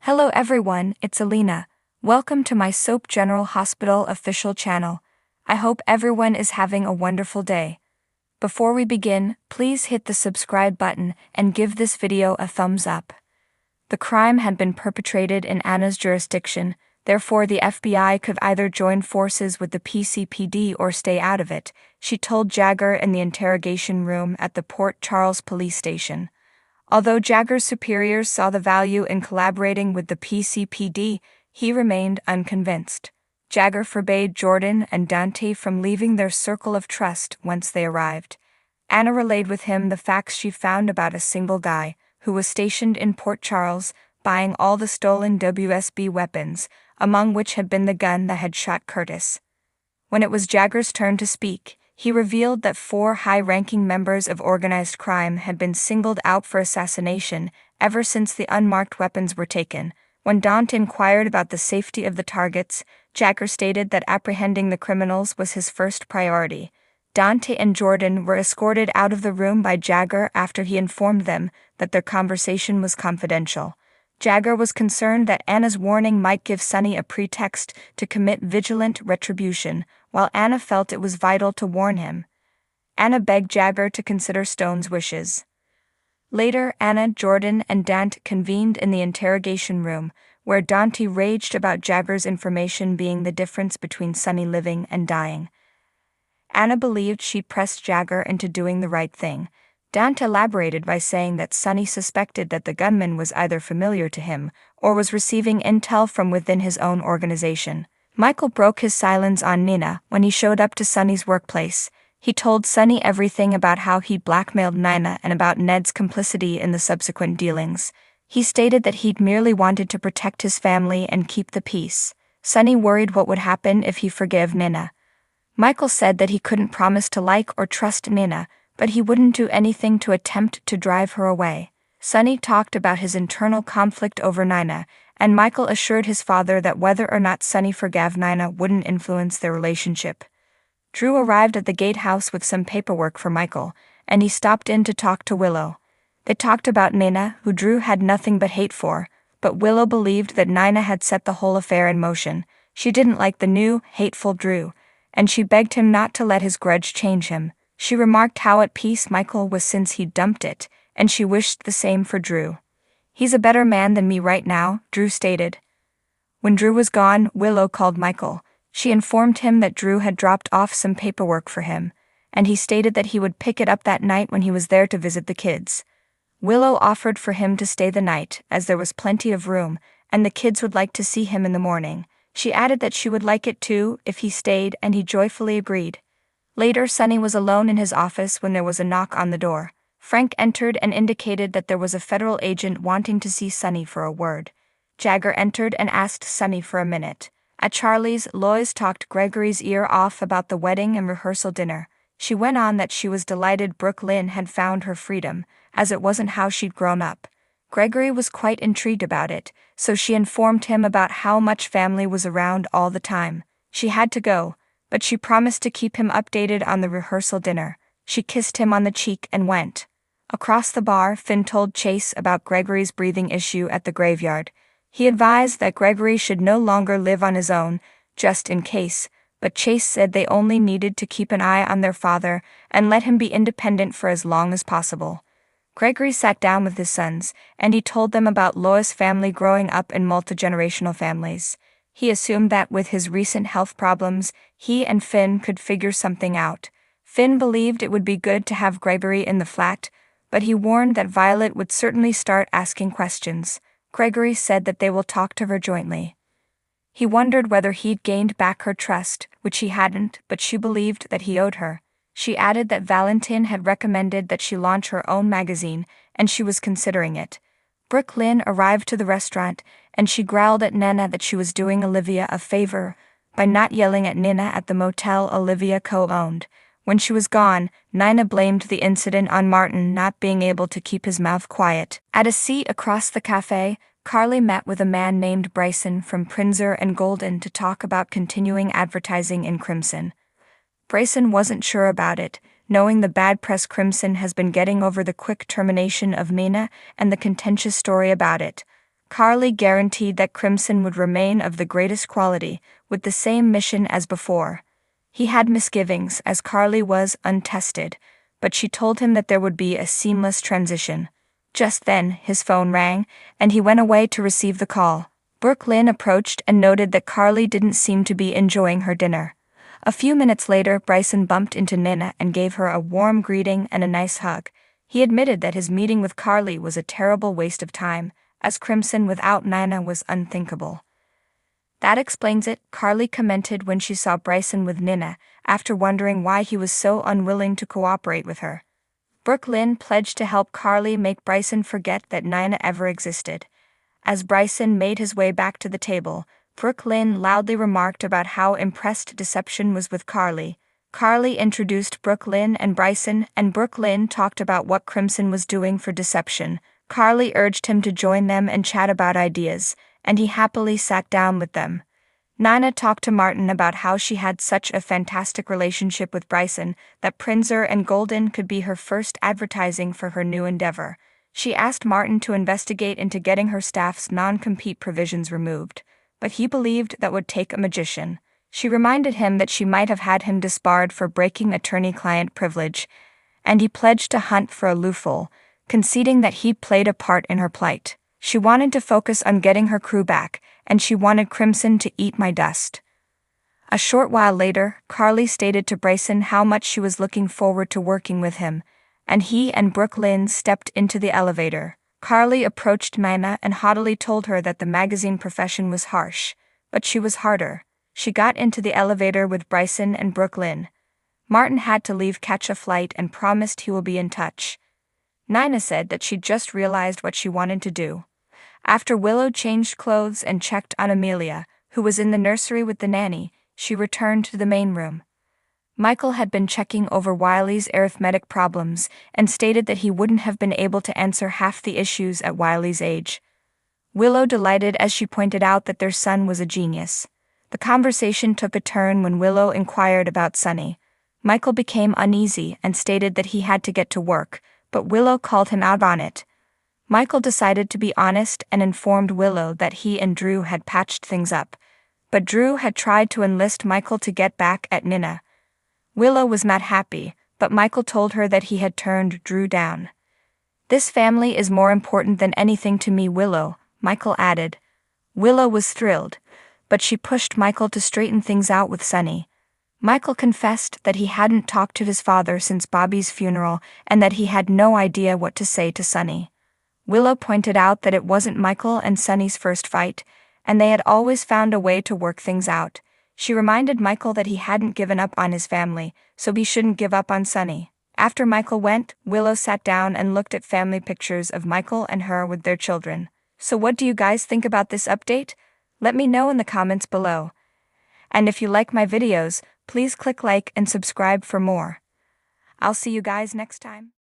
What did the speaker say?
Hello everyone, it's Alina. Welcome to my Soap General Hospital official channel. I hope everyone is having a wonderful day. Before we begin, please hit the subscribe button and give this video a thumbs up. The crime had been perpetrated in Anna's jurisdiction, therefore the FBI could either join forces with the PCPD or stay out of it, she told Jagger in the interrogation room at the Port Charles police station. Although Jagger's superiors saw the value in collaborating with the PCPD, he remained unconvinced. Jagger forbade Jordan and Dante from leaving their circle of trust once they arrived. Anna relayed with him the facts she found about a single guy, who was stationed in Port Charles, buying all the stolen WSB weapons, among which had been the gun that had shot Curtis. When it was Jagger's turn to speak, he revealed that 4 high-ranking members of organized crime had been singled out for assassination ever since the unmarked weapons were taken. When Dante inquired about the safety of the targets, Jagger stated that apprehending the criminals was his first priority. Dante and Jordan were escorted out of the room by Jagger after he informed them that their conversation was confidential. Jagger was concerned that Anna's warning might give Sonny a pretext to commit vigilant retribution, while Anna felt it was vital to warn him. Anna begged Jagger to consider Stone's wishes. Later, Anna, Jordan, and Dante convened in the interrogation room, where Dante raged about Jagger's information being the difference between Sonny living and dying. Anna believed she'd pressed Jagger into doing the right thing. Dante elaborated by saying that Sonny suspected that the gunman was either familiar to him or was receiving intel from within his own organization. Michael broke his silence on Nina when he showed up to Sonny's workplace. He told Sonny everything about how he'd blackmailed Nina and about Ned's complicity in the subsequent dealings. He stated that he'd merely wanted to protect his family and keep the peace. Sonny worried what would happen if he forgave Nina. Michael said that he couldn't promise to like or trust Nina, but he wouldn't do anything to attempt to drive her away. Sonny talked about his internal conflict over Nina, and Michael assured his father that whether or not Sonny forgave Nina wouldn't influence their relationship. Drew arrived at the gatehouse with some paperwork for Michael, and he stopped in to talk to Willow. They talked about Nina, who Drew had nothing but hate for, but Willow believed that Nina had set the whole affair in motion. She didn't like the new, hateful Drew, and she begged him not to let his grudge change him. She remarked how at peace Michael was since he'd dumped it, and she wished the same for Drew. "He's a better man than me right now," Drew stated. When Drew was gone, Willow called Michael. She informed him that Drew had dropped off some paperwork for him, and he stated that he would pick it up that night when he was there to visit the kids. Willow offered for him to stay the night, as there was plenty of room, and the kids would like to see him in the morning. She added that she would like it too if he stayed, and he joyfully agreed. Later, Sonny was alone in his office when there was a knock on the door. Frank entered and indicated that there was a federal agent wanting to see Sonny for a word. Jagger entered and asked Sonny for a minute. At Charlie's, Lois talked Gregory's ear off about the wedding and rehearsal dinner. She went on that she was delighted Brooke Lynn had found her freedom, as it wasn't how she'd grown up. Gregory was quite intrigued about it, so she informed him about how much family was around all the time. She had to go, but she promised to keep him updated on the rehearsal dinner. She kissed him on the cheek and went. Across the bar, Finn told Chase about Gregory's breathing issue at the graveyard. He advised that Gregory should no longer live on his own, just in case, but Chase said they only needed to keep an eye on their father and let him be independent for as long as possible. Gregory sat down with his sons, and he told them about Lois' family growing up in multi-generational families. He assumed that with his recent health problems, he and Finn could figure something out. Finn believed it would be good to have Gregory in the flat, but he warned that Violet would certainly start asking questions. Gregory said that they will talk to her jointly. He wondered whether he'd gained back her trust, which he hadn't, but she believed that he owed her. She added that Valentin had recommended that she launch her own magazine, and she was considering it. Brooke Lynn arrived to the restaurant, and she growled at Nina that she was doing Olivia a favor by not yelling at Nina at the motel Olivia co-owned. When she was gone, Nina blamed the incident on Martin not being able to keep his mouth quiet. At a seat across the cafe, Carly met with a man named Bryson from Prinzer and Golden to talk about continuing advertising in Crimson. Bryson wasn't sure about it, knowing the bad press Crimson has been getting over the quick termination of Mina and the contentious story about it. Carly guaranteed that Crimson would remain of the greatest quality, with the same mission as before. He had misgivings, as Carly was untested, but she told him that there would be a seamless transition. Just then, his phone rang, and he went away to receive the call. Brooklyn approached and noted that Carly didn't seem to be enjoying her dinner. A few minutes later, Bryson bumped into Nina and gave her a warm greeting and a nice hug. He admitted that his meeting with Carly was a terrible waste of time, as Crimson without Nina was unthinkable. That explains it, Carly commented when she saw Bryson with Nina, after wondering why he was so unwilling to cooperate with her. Brooklyn pledged to help Carly make Bryson forget that Nina ever existed. As Bryson made his way back to the table, Brooklyn loudly remarked about how impressed Deception was with Carly. Carly introduced Brooklyn and Bryson, and Brooklyn talked about what Crimson was doing for Deception. Carly urged him to join them and chat about ideas, and he happily sat down with them. Nina talked to Martin about how she had such a fantastic relationship with Bryson that Prinzer and Golden could be her first advertising for her new endeavor. She asked Martin to investigate into getting her staff's non-compete provisions removed, but he believed that would take a magician. She reminded him that she might have had him disbarred for breaking attorney-client privilege, and he pledged to hunt for a loophole, conceding that he played a part in her plight. She wanted to focus on getting her crew back, and she wanted Crimson to eat my dust. A short while later, Carly stated to Bryson how much she was looking forward to working with him, and he and Brooklyn stepped into the elevator. Carly approached Nina and haughtily told her that the magazine profession was harsh, but she was harder. She got into the elevator with Bryson and Brooklyn. Martin had to leave catch a flight and promised he will be in touch. Nina said that she'd just realized what she wanted to do. After Willow changed clothes and checked on Amelia, who was in the nursery with the nanny, she returned to the main room. Michael had been checking over Wiley's arithmetic problems and stated that he wouldn't have been able to answer half the issues at Wiley's age. Willow delighted as she pointed out that their son was a genius. The conversation took a turn when Willow inquired about Sunny. Michael became uneasy and stated that he had to get to work, but Willow called him out on it. Michael decided to be honest and informed Willow that he and Drew had patched things up, but Drew had tried to enlist Michael to get back at Nina. Willow was not happy, but Michael told her that he had turned Drew down. "This family is more important than anything to me, Willow," Michael added. Willow was thrilled, but she pushed Michael to straighten things out with Sunny. Michael confessed that he hadn't talked to his father since Bobby's funeral and that he had no idea what to say to Sunny. Willow pointed out that it wasn't Michael and Sunny's first fight, and they had always found a way to work things out. She reminded Michael that he hadn't given up on his family, so he shouldn't give up on Sunny. After Michael went, Willow sat down and looked at family pictures of Michael and her with their children. So what do you guys think about this update? Let me know in the comments below. And if you like my videos, please click like and subscribe for more. I'll see you guys next time.